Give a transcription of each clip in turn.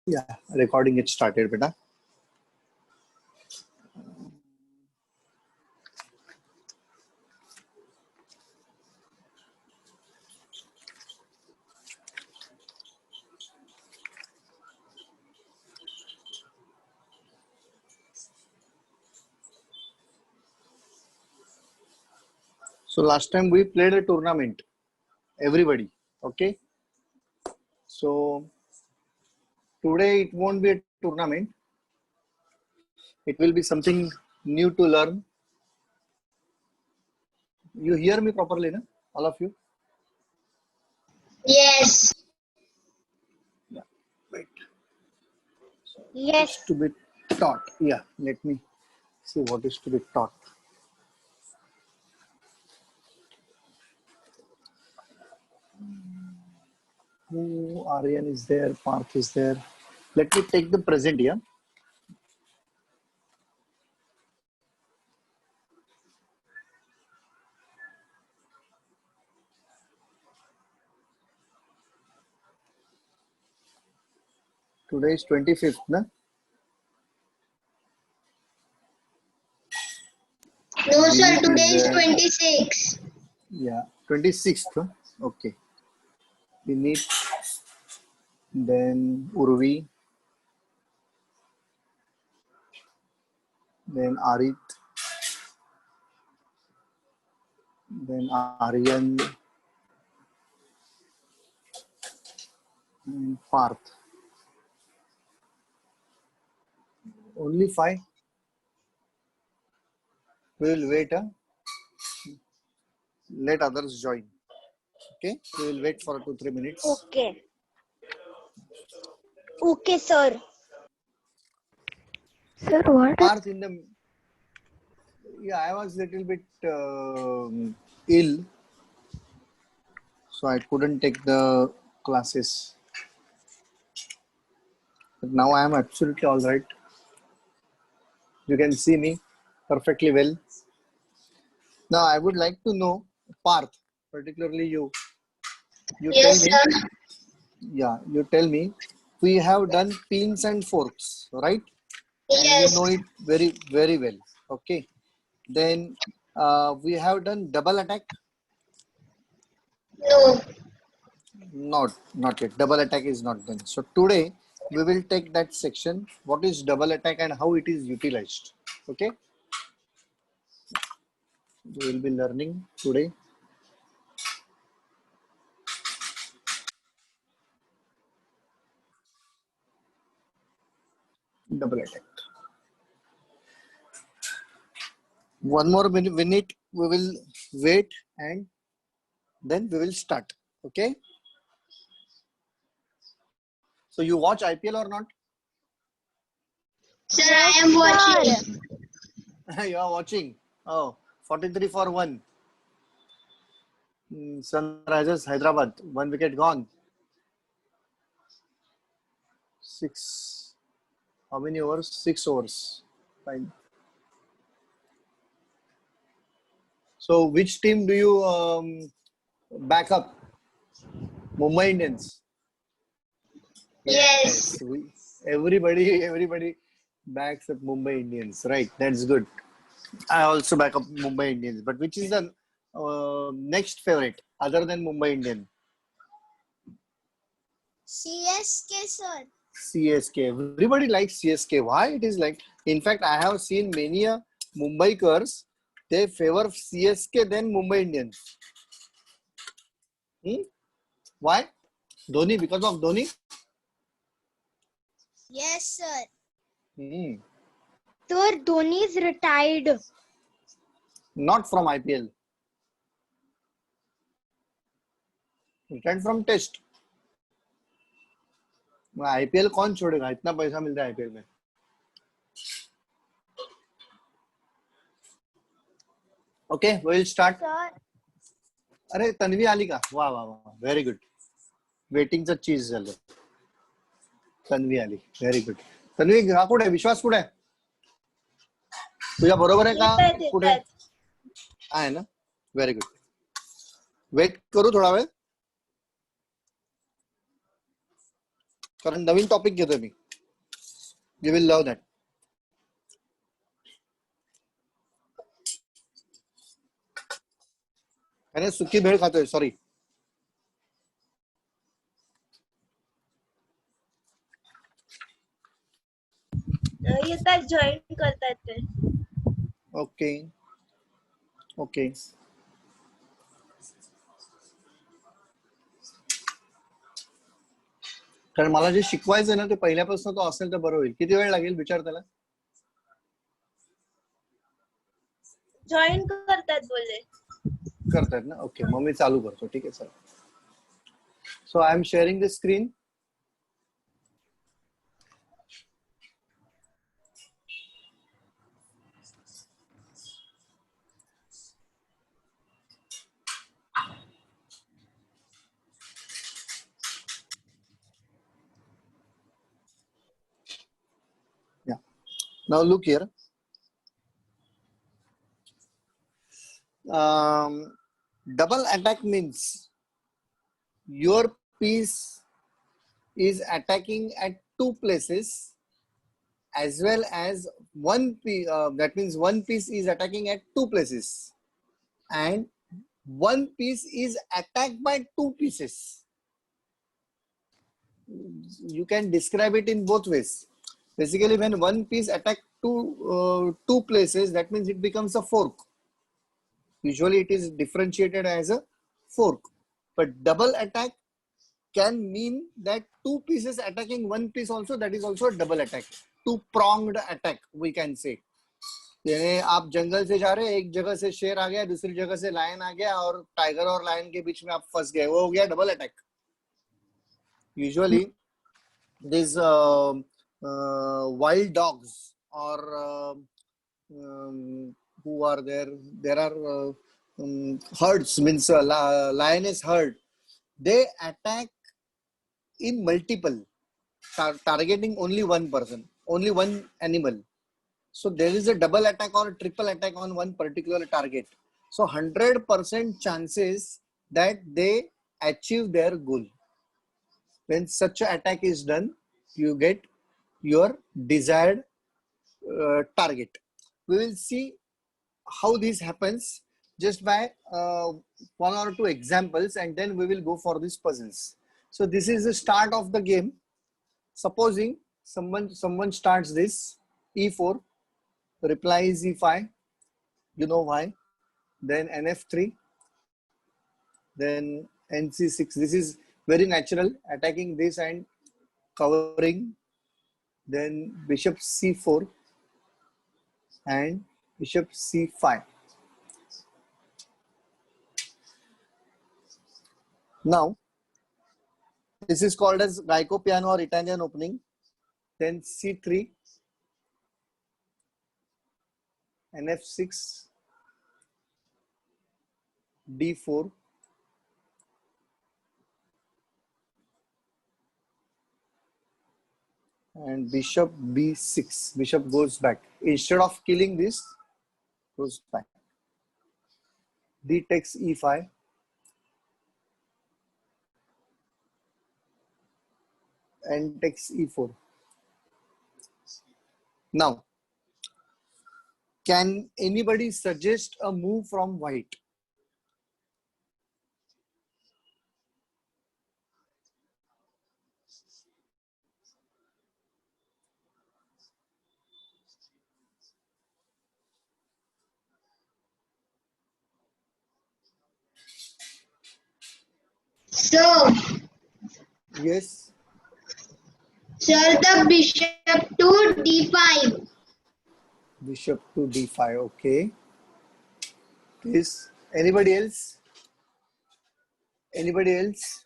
Yeah, recording it started, beta. So last time we played a tournament, everybody. Okay. So today it won't be a tournament. It will be something new to learn. You hear me properly, na? All of you? Yes. Yeah. Wait. Yes. It's to be taught. Yeah. Let me see what is to be taught. Aryan is there. Parth is there. Let me take the present here. Today is 25th, na? No, sir. Vinit Today is there. 26. Yeah, 26th. Huh? Okay. Vinit, then Urvi, then Arit, then Aryan, and Parth. Only 5. We will wait. Huh? Let others join. Okay. We will wait for 2-3 minutes. Okay. Okay, sir. Sir, what? Parth in the. Yeah, I was little bit ill, so I couldn't take the classes. But now I am absolutely all right. You can see me perfectly well. Now I would like to know, Parth, particularly you. You tell Yes, me. sir. Yeah, you tell me. We have done pins and forks, right? And you Yes. know it very, very well. Okay. Then we have done double attack. No. Not yet. Double attack is not done. So today we will take that section. What is double attack and how it is utilized? Okay. We will be learning today. Double attack. One more minute. We will wait and then we will start. Okay. So you watch IPL or not? Sir, I am watching. You are watching. Oh, 43 for 1. Sunrisers Hyderabad. 1 wicket gone. 6. How many overs? 6 overs. Fine. So which team do you back up? Mumbai Indians. Yes. Everybody backs up Mumbai Indians. Right. That's good. I also back up Mumbai Indians. But which is the next favorite other than Mumbai Indian? CSK, sir. CSK. Everybody likes CSK. Why it is like? In fact, I have seen many Mumbaikars. They favor CSK than Mumbai Indians. Why? Dhoni, because of Dhoni? Yes, sir. Hmm. Sir, Dhoni is retired. Not from IPL. Retired from Test. IPL कौन छोड़ेगा? इतना पैसा मिलता है IPL में. Okay, we will start. Sir. अरे तन्वी आली का. वाह वाह वाह. Very good. वेटिंगचं चीज झालं. तन्वी आली. Very good. तन्वी हा कुठे आहे? विश्वास कुठे आहे? तुझ्या बरोबर आहे का? कुठे आहे ना? Very good. वेट करू थोडा वेळ. कारण नवीन टॉपिक घेतोय मी. You will love that. आणि सुकी भेळ खातोय, सॉरी. येतात, जॉईन करतात ते. Okay okay. कारण मला जे शिकवायचं ना ते पहिल्यापासून तो असेल तर बरं होईल. किती वेळ लागेल विचार त्याला. जॉईन करतात बोलले. करतायत ना, ओके. मग मी चालू करतो, ठीक आहे sir. So I am sharing the screen. Yeah. Now look here. Double attack means your piece is attacking at two places, as well as one piece. That means one piece is attacking at two places, and one piece is attacked by two pieces. You can describe it in both ways. Basically, when one piece attack two places, that means it becomes a fork. Usually it is differentiated as a fork, but double attack can mean that two pieces attacking one piece also, that is also a double attack. Two pronged attack we can say. यानी आप जंगल से जा रहे हैं, एक जगह से शेर आ गया, दूसरी जगह से लायन आ गया, और टाइगर और लायन के बीच में आप फंस गए, वो हो गया double attack. Usually these wild dogs or who are there are herds, means lioness herd, they attack in multiple, targeting only one person, only one animal. So there is a double attack or a triple attack on one particular target. So 100% chances that they achieve their goal. When such an attack is done, you get your desired target. We will see how this happens just by one or two examples, and then we will go for these puzzles. So this is the start of the game. Supposing someone starts this e4, reply is e5, you know why, then nf3, then nc6. This is very natural, attacking this and covering, then bishop c4 and bishop c5. Now this is called as Geico piano or Italian opening. Then c3, nf6, d4, and bishop b6. Bishop goes back. Instead of killing this, goes back. D takes e5. N takes e4. Now, can anybody suggest a move from white? So, Yes. sir, the bishop to d5. Bishop to d5. Okay. Please. Anybody else? Anybody else?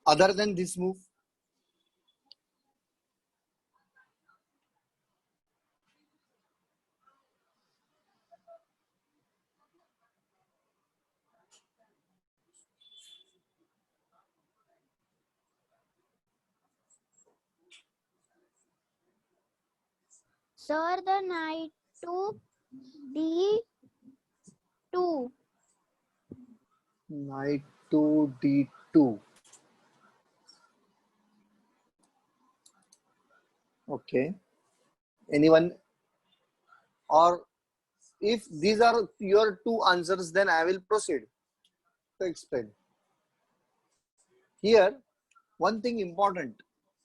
Other than this move? Sir, the knight to d2. Knight to d2. Okay. Anyone? Or if these are your two answers, then I will proceed to explain. Here, one thing important,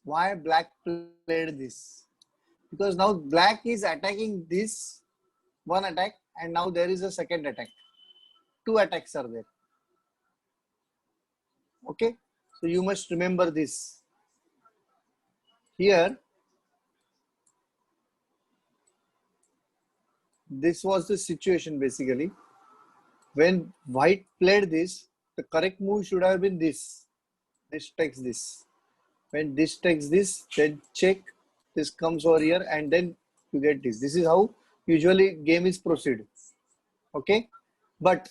why black played this? Because now black is attacking this one attack, and now there is a second attack. Two attacks are there. Okay, so you must remember this. Here, this was the situation basically. When white played this, the correct move should have been this. This takes this. When this takes this, then check. This comes over here, and then you get this. This is how usually game is proceed. Okay, but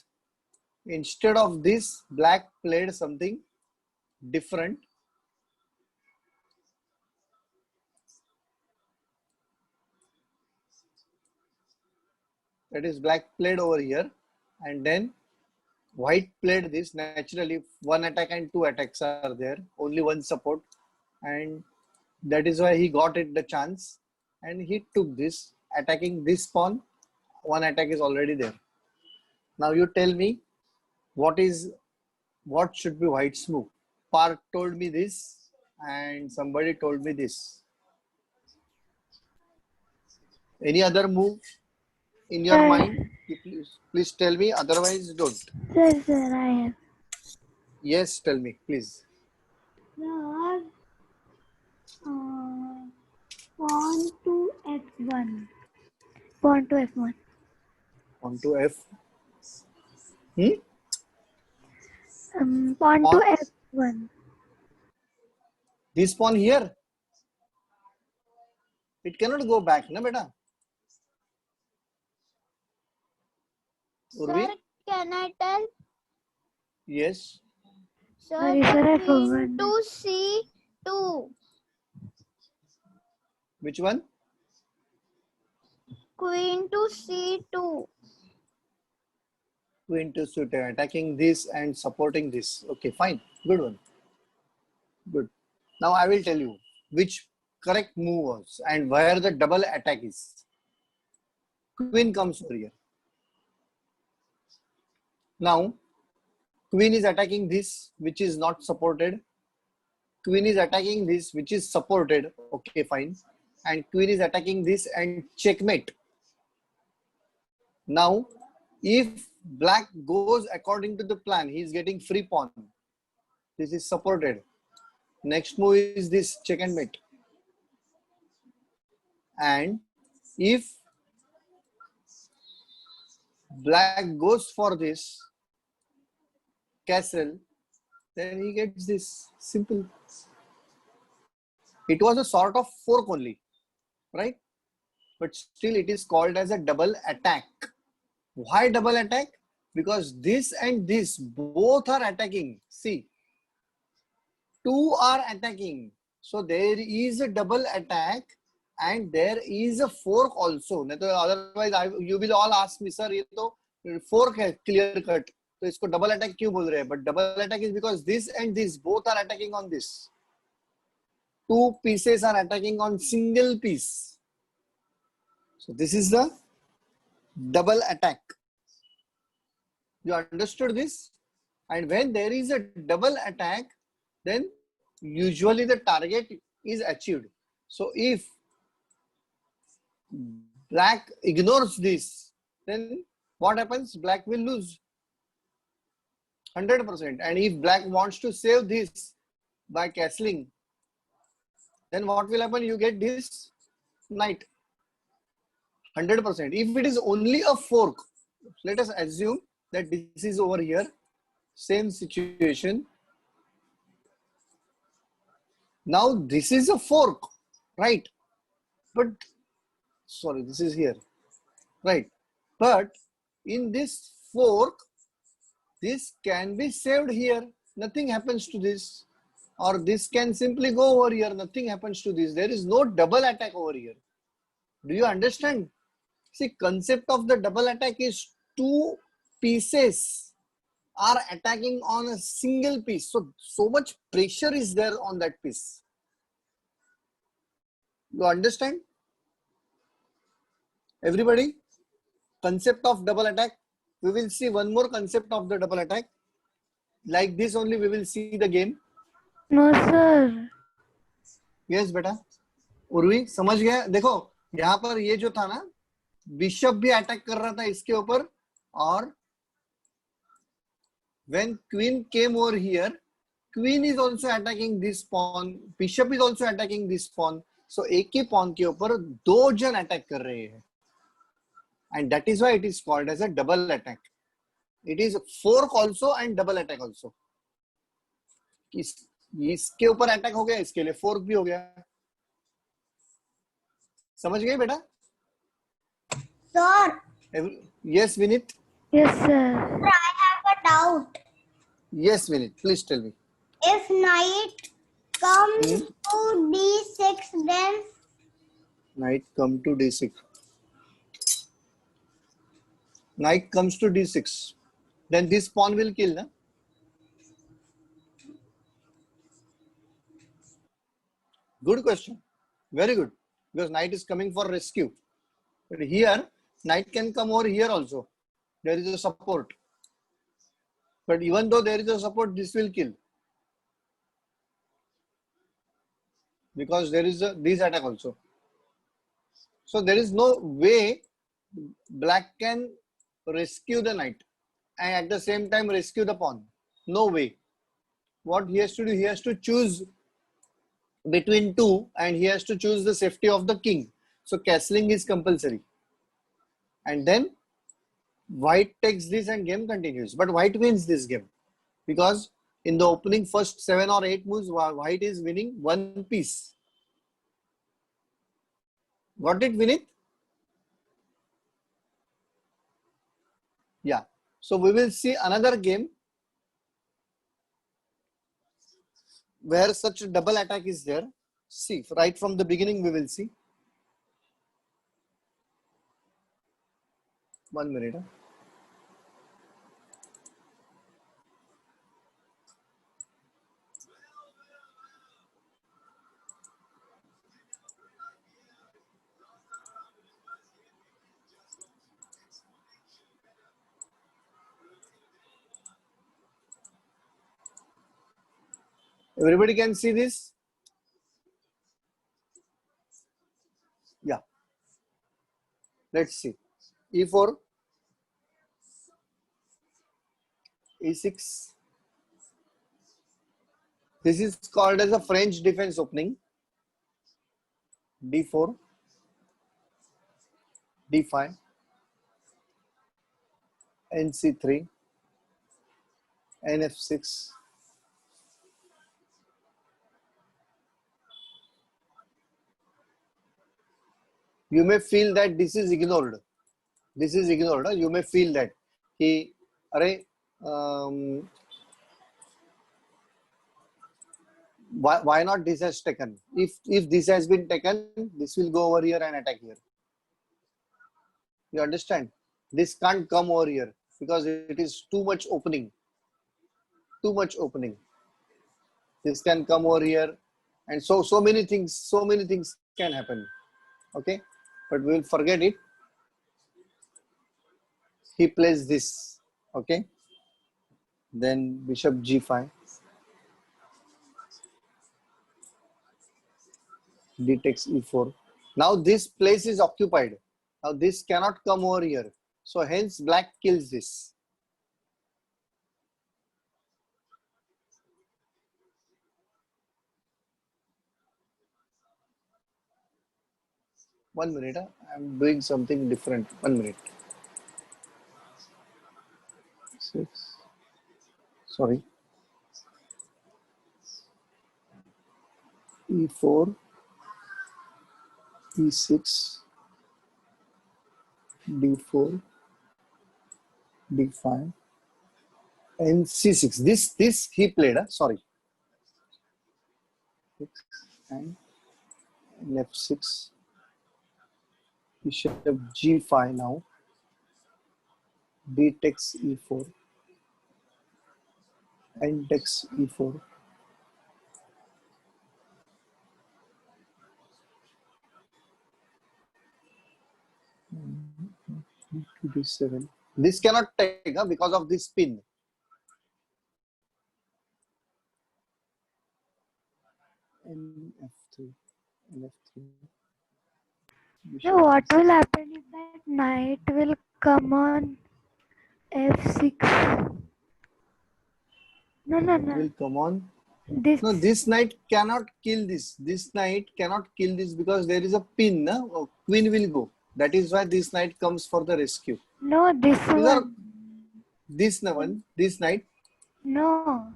instead of this, black played something different. That is, black played over here, and then white played this. Naturally, one attack and two attacks are there. Only one support, and that is why he got it the chance, and he took this, attacking this pawn. One attack is already there. Now you tell me what should be white's move. Park told me this, and somebody told me this. Any other move in your mind? Please tell me. Otherwise, don't. Sir, I have. Yes, tell me, please. Sir, pawn to F1. Pawn to F1. On to F. Hmm? Pawn Pawn? to F1. This pawn here. It cannot go back, na beta? Urvi? Sir, can I tell? Yes. Sir, Sorry, sir, I queen forgot. to C2. Which one? Queen to C2. Queen to suit, attacking this and supporting this. Okay, fine. Good one. Good. Now I will tell you which correct move was and where the double attack is. Queen comes over here. Now, queen is attacking this, which is not supported. Queen is attacking this, which is supported. Okay, fine. And queen is attacking this and checkmate. Now, if black goes according to the plan, he is getting free pawn. This is supported. Next move is this check and mate. And if black goes for this castle, then he gets this. Simple. It was a sort of fork only, right? But still it is called as a double attack. Why double attack? Because this and this both are attacking. See, two are attacking. So there is a double attack and there is a fork also. Otherwise, you will all ask me, sir, ये तो fork है clear cut. तो इसको double attack क्यों बोल रहे हैं? But double attack is because this and this both are attacking on this. Two pieces are attacking on single piece. So this is the double attack. You understood this? And when there is a double attack, then usually the target is achieved. So if black ignores this, then what happens? Black will lose 100%. And if black wants to save this by castling, then what will happen? You get this knight 100%. If it is only a fork, let us assume that this is over here, same situation. Now this is a fork, right? But sorry, this is here, right? But in this fork, this can be saved here. Nothing happens to this. Or this can simply go over here. Nothing happens to this. There is no double attack over here. Do you understand? See, concept of the double attack is two pieces are attacking on a single piece. So much pressure is there on that piece. You understand? Everybody? Concept of double attack. We will see one more concept of the double attack. Like this only we will see the game. No, sir. Yes, बेटा. उर्वी समझ गया? देखो यहाँ पर ये जो था ना, बिशप भी अटैक कर रहा था इसके ऊपर, और when queen came over here, queen is also attacking this pawn, bishop is also attacking this pawn. So एक ही pawn के ऊपर दो जन अटैक कर रहे हैं, and that is why it is called as a double attack. It is fork also and double attack also. इसके ऊपर अटैक हो गया, इसके लिए फोर्क भी हो गया. समझ गए बेटा? Sir, Yes, Vinit. Yes, sir. I have a doubt. Yes, Vinit. Please tell me. If knight comes to d6, then Knight come to d6. Knight comes to d6. Then this pawn will kill, na? Good question. Very good. Because knight is coming for rescue. But here, knight can come over here also. There is a support. But even though there is a support, this will kill. Because there is this attack also. So there is no way black can rescue the knight and at the same time rescue the pawn. No way. What he has to do, he has to choose between two, and he has to choose the safety of the king. So castling is compulsory. And then white takes this and game continues. But white wins this game because in the opening first 7 or 8 moves, white is winning one piece. Got it, Vinit? Yeah. So we will see another game where such a double attack is there. See, right from the beginning we will see. 1 minute. Everybody can see this? Yeah. Let's see. E4, E6. This is called as a French defense opening. D4, D5, NC3, NF6. You may feel that this is ignored. This is ignored. You may feel that he, why not this has taken? If this has been taken, this will go over here and attack here. You understand? This can't come over here because it is too much opening. Too much opening. This can come over here, and so many things can happen. Okay, but we will forget it. He plays this. Okay, then bishop g5, d takes e4. Now this place is occupied. Now this cannot come over here. So hence black kills this. One minute. I'm doing something different. 1 minute. 6. Sorry. E4, E6, D4, D5, and C6. This he played. Sorry. 6 and F6. Bishop G5 now. D takes E4. N takes E4. d7. This cannot take because of this pin. F3. F3. So what will happen if that knight will come on f6? No. It will come on. This. No, this knight cannot kill this. This knight cannot kill this because there is a pin. No? Queen will go. That is why this knight comes for the rescue. No, this These are one. this knight. No,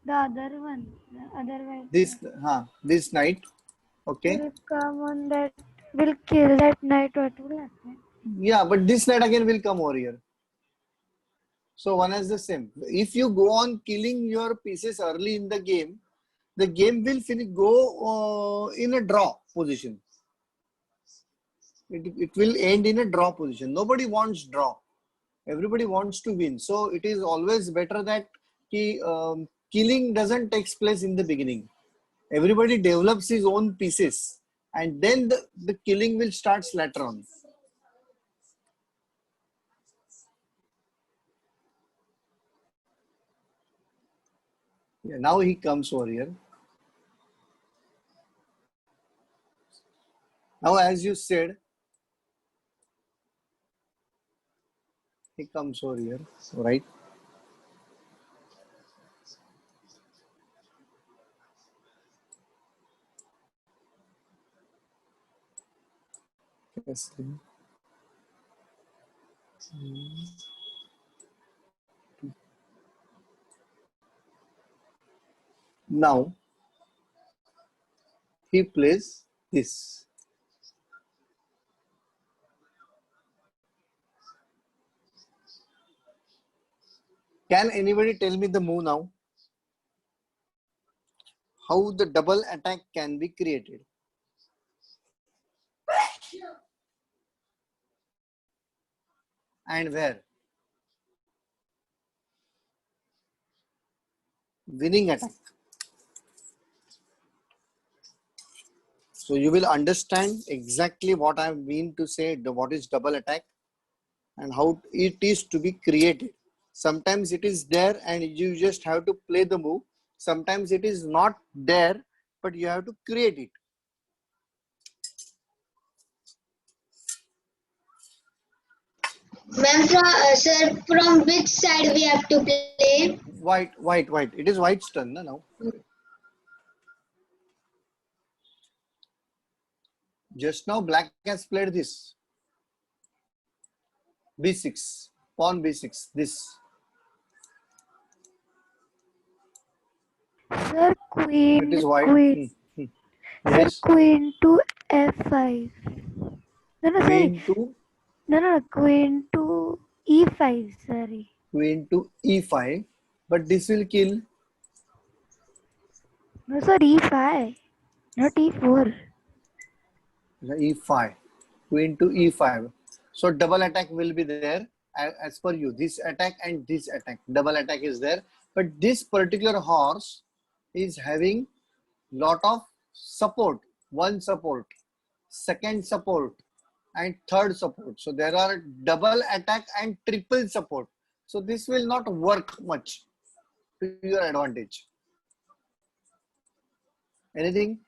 the other one. The other one. This knight. Okay. Will come on that. Will kill that knight. What will happen? Yeah, but this knight again will come over here. So one is the same. If you go on killing your pieces early in the game will go in a draw position. It will end in a draw position. Nobody wants draw. Everybody wants to win. So it is always better that killing doesn't take place in the beginning. Everybody develops his own pieces and then the killing will start later on. Yeah, now he comes over here. Now, as you said, he comes over here, right? Yes. Now, he plays this. Can anybody tell me the move now? How the double attack can be created? And where? Winning attack. So you will understand exactly what I mean to say, what is double attack and how it is to be created. Sometimes it is there and you just have to play the move. Sometimes it is not there, but you have to create it. Ma'am, sir, from which side we have to play? White. It is white's turn now. Just now black has played this. B6. Pawn B6. This. Sir, queen. It is white. Queen. Yes. Sir, queen to f5. No, Queen sorry. to. No, queen to e5. Sorry. Queen to e5. But this will kill. No, sir, e5. Not e4. E5. Queen to e5. So double attack will be there as per you. This attack and this attack. Double attack is there. But this particular horse is having lot of support. One support, second support, and third support. So there are double attack and triple support. So this will not work much to your advantage. Anything?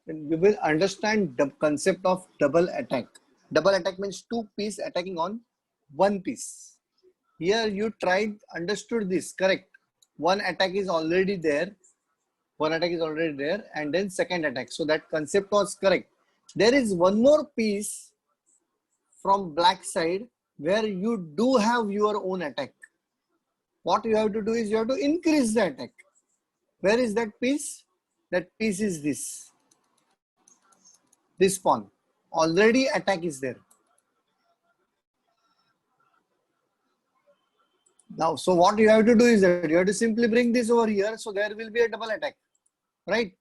You will understand the concept of double attack. Double attack means two pieces attacking on one piece. Here you understood this, correct? One attack is already there. And then second attack. So that concept was correct. There is one more piece from black side where you do have your own attack. What you have to do is you have to increase the attack. Where is that piece? That piece is this pawn. already attack is there. Now, so what you have to do is that you have to simply bring this over here, so there will be a double attack, right?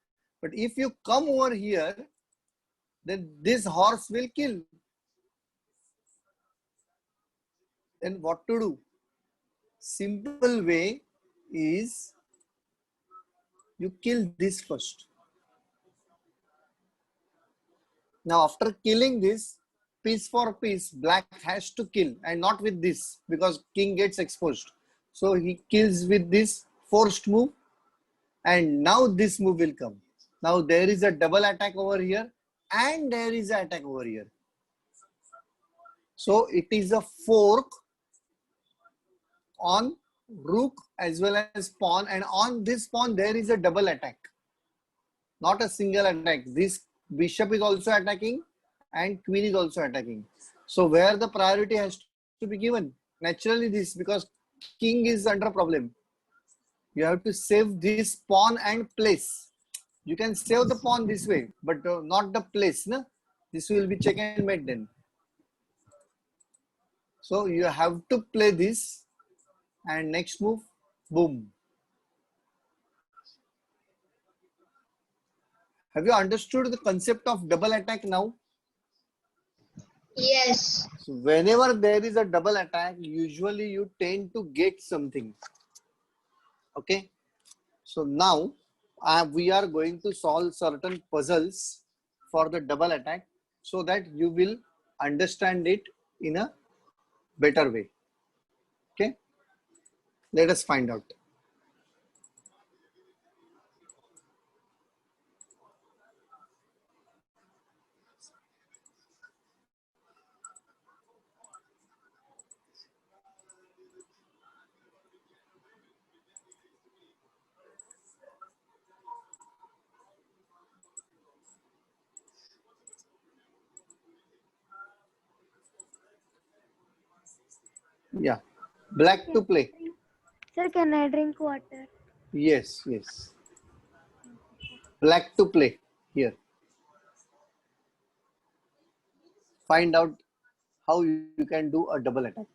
But if you come over here, then this horse will kill. Then what to do? Simple way is you kill this first. Now, after killing this, piece for piece, black has to kill, and not with this, because king gets exposed. So he kills with this forced move, and now this move will come. Now there is a double attack over here, and there is an attack over here. So it is a fork on rook as well as pawn, and on this pawn there is a double attack, not a single attack. This bishop is also attacking and queen is also attacking. So where the priority has to be given? Naturally this, because king is under problem. You have to save this pawn and place. You can save the pawn this way, but not the place. No? This will be check and mate then. So you have to play this, and next move, boom. Have you understood the concept of double attack now? Yes. So whenever there is a double attack, usually you tend to get something. Okay. So now we are going to solve certain puzzles for the double attack, so that you will understand it in a better way. Okay. Let us find out. Yeah. Black to play. Sir, can I drink water? Yes, yes. Black to play here. Find out how you can do a double attack.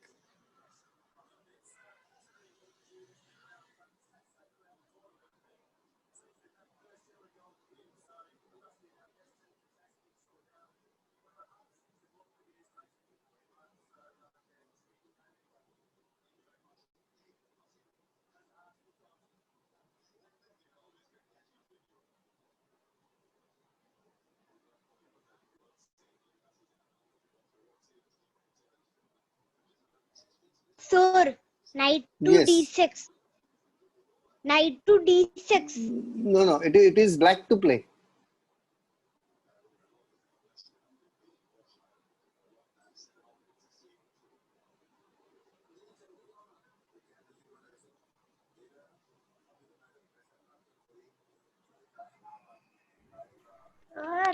Sir, knight to Yes. d6. Knight to d6. No, it is black to play. Sir,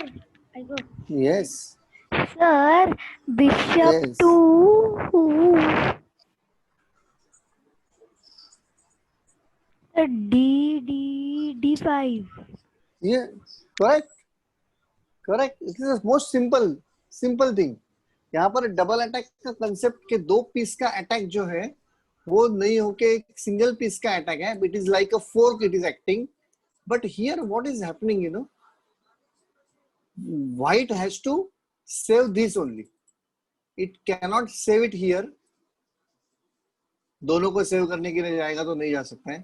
I go. Yes. Sir, bishop Yes. to d5. Yeah. Correct. Correct. It is the most simple thing. यहाँ पर double attack का concept के दो piece का attack जो है वो नहीं होके एक सिंगल पीस का अटैक है. It is like a fork it is acting. But here what is happening, you know, white has to save this only. It cannot save it here. दोनों को सेव करने के लिए जाएगा तो नहीं जा सकता है.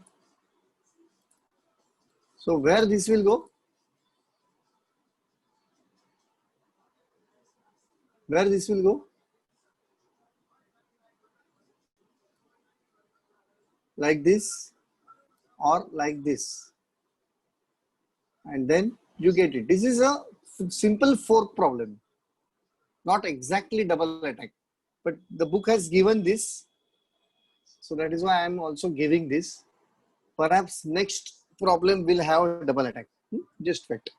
So where this will go? Where this will go? Like this or like this, and then you get it. This is a simple fork problem, not exactly double attack, but the book has given this, so that is why I am also giving this. Perhaps next problem will have a double attack. Just wait.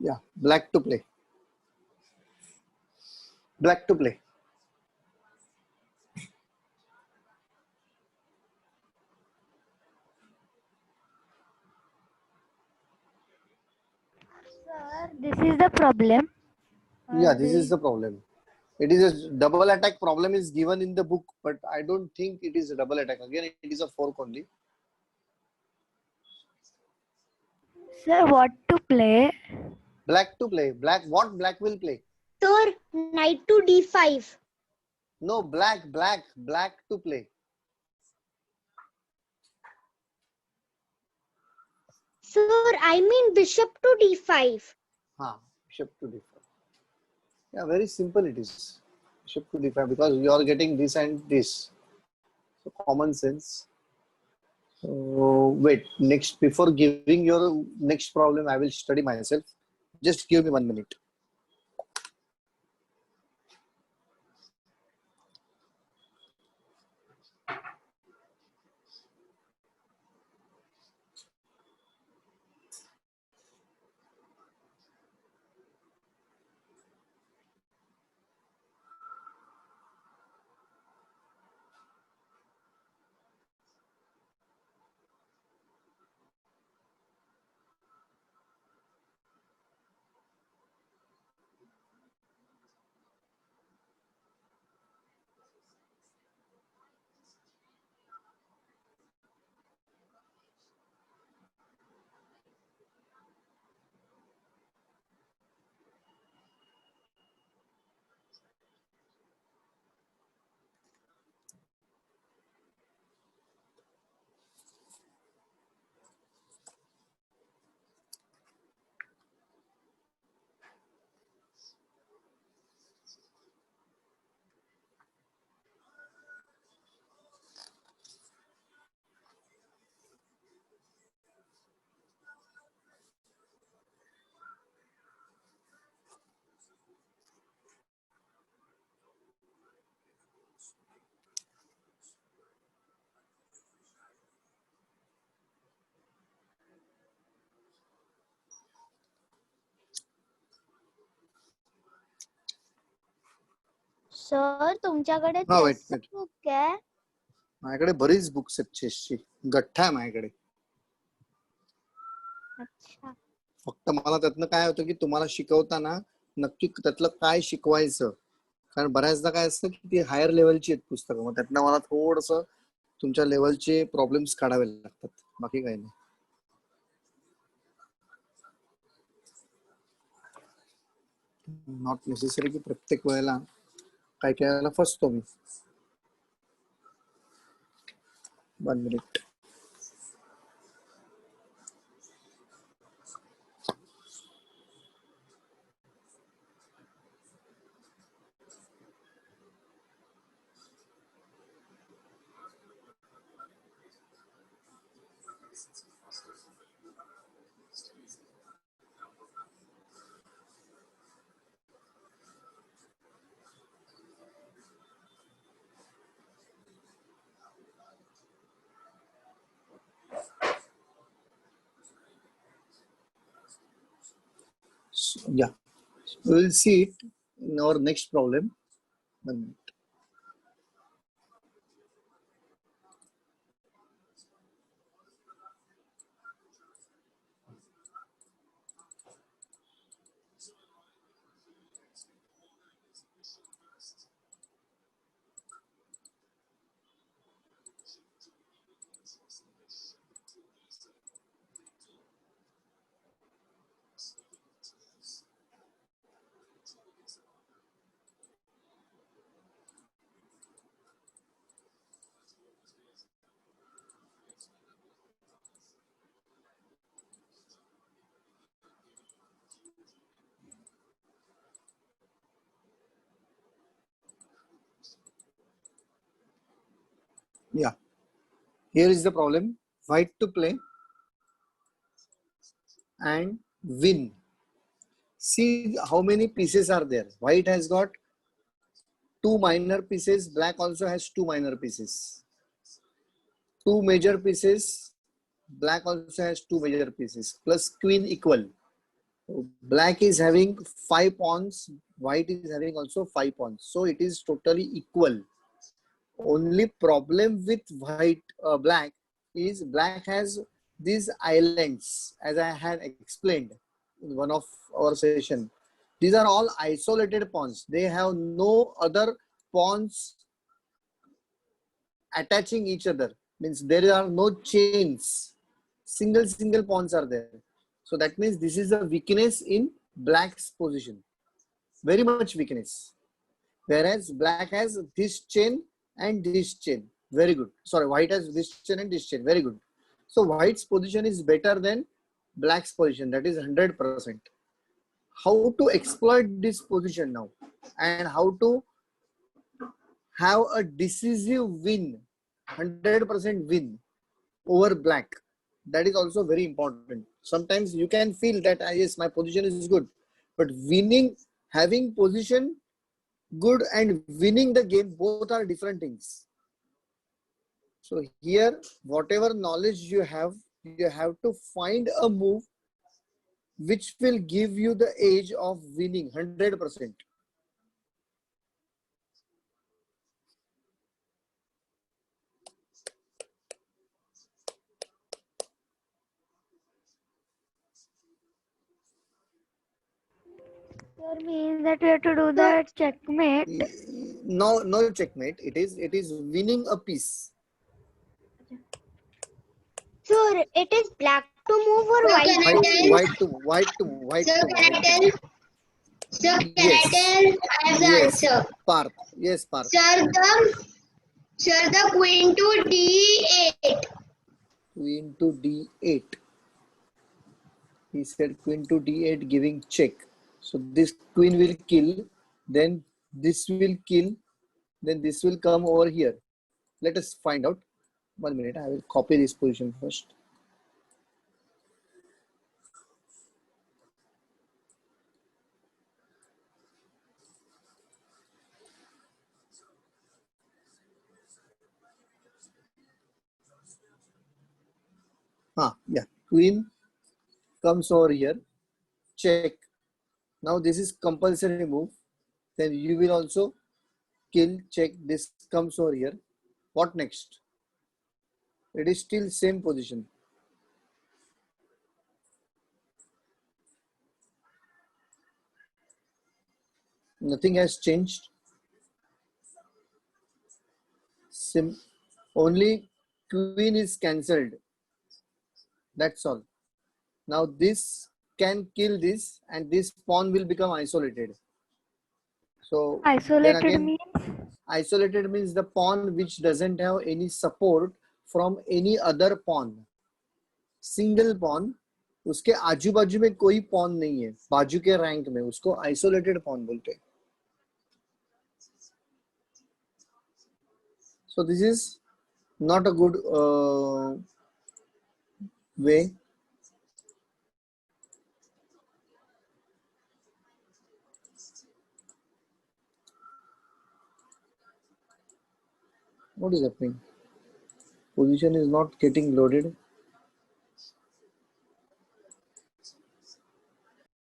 Yeah, black to play. Black to play. Sir, this is the problem. Yeah, this is the problem. It is a double attack problem is given in the book, but I don't think it is a double attack. Again, it is a fork only. Sir, what to play? Black to play. Black. What black will play? Sir, knight to d5. No, black to play. Sir, I mean bishop to d5. Bishop to d5. Yeah, very simple it is. Bishop to d5 because you are getting this and this. So common sense. So wait, next before giving your next problem, I will study myself. Just give me 1 minute. Sir तुमच्याकडे हा wait चेसचं wait book आहे. माझ्याकडे बरीच books आहेत चेसची. गठ्ठा आहे माझ्याकडे. अच्छा. फक्त मला त्यातनं काय होतं की तुम्हाला शिकवताना नक्की त्यातलं काय शिकवायचं, कारण बऱ्याचदा काय असतं की ती हायर लेवलची आहेत पुस्तकं, मग त्यातनं मला थोडस तुमच्या लेवलचे प्रॉब्लेम्स काढावे लागतात, बाकी काही नाही. नॉट नेसेसरी की प्रत्येक वेळेला काही काही वेळेला फसतो मी. 1 minute. Yeah, we'll see it in our next problem. 1 minute. Yeah, here is the problem. White to play and win. See how many pieces are there. White has got 2 minor pieces. Black also has 2 minor pieces. 2 major pieces. Black also has 2 major pieces. Plus queen equal. Black is having 5 pawns, white is having also 5 pawns. So it is totally equal. Only problem with black is black has these islands, as I had explained in one of our session. These are all isolated pawns. They have no other pawns attaching each other. Means there are no chains. Single pawns are there. So that means this is a weakness in black's position. Very much weakness. Whereas black has this chain and this chain. Very good. Sorry, white has this chain and this chain. Very good. So white's position is better than black's position. That is 100%. How to exploit this position now and how to have a decisive win, 100% win over black. That is also very important. Sometimes you can feel that yes, my position is good, but winning, having position good and winning the game, both are different things. So here, whatever knowledge you have to find a move which will give you the edge of winning 100%. Sir, means that we have to do that checkmate. No checkmate. It is winning a piece. Sir, it is black to move or So white can I to tell? White to Sir, can I tell? Sir, can I Yes. tell? I have the Yes. answer. Parth. Yes, Parth. Sir, the queen to D8. Queen to D8. He said queen to D8 giving check. So this queen will kill, then this will kill, then this will come over here. Let us find out. 1 minute, I will copy this position first. Yeah, queen comes over here, check. Now this is compulsory move. Then you will also kill, check. This comes over here. What next? It is still same position. Nothing has changed. Only queen is cancelled. That's all. Now this can kill this and this pawn will become isolated. So then Isolated again, means isolated means the pawn which doesn't have any support from any other pawn. Single pawn, उसके आजू बाजू में कोई pawn नहीं है, बाजू के rank में, उसको isolated pawn बोलते हैं. So this is not a good way. What is happening? Position is not getting loaded.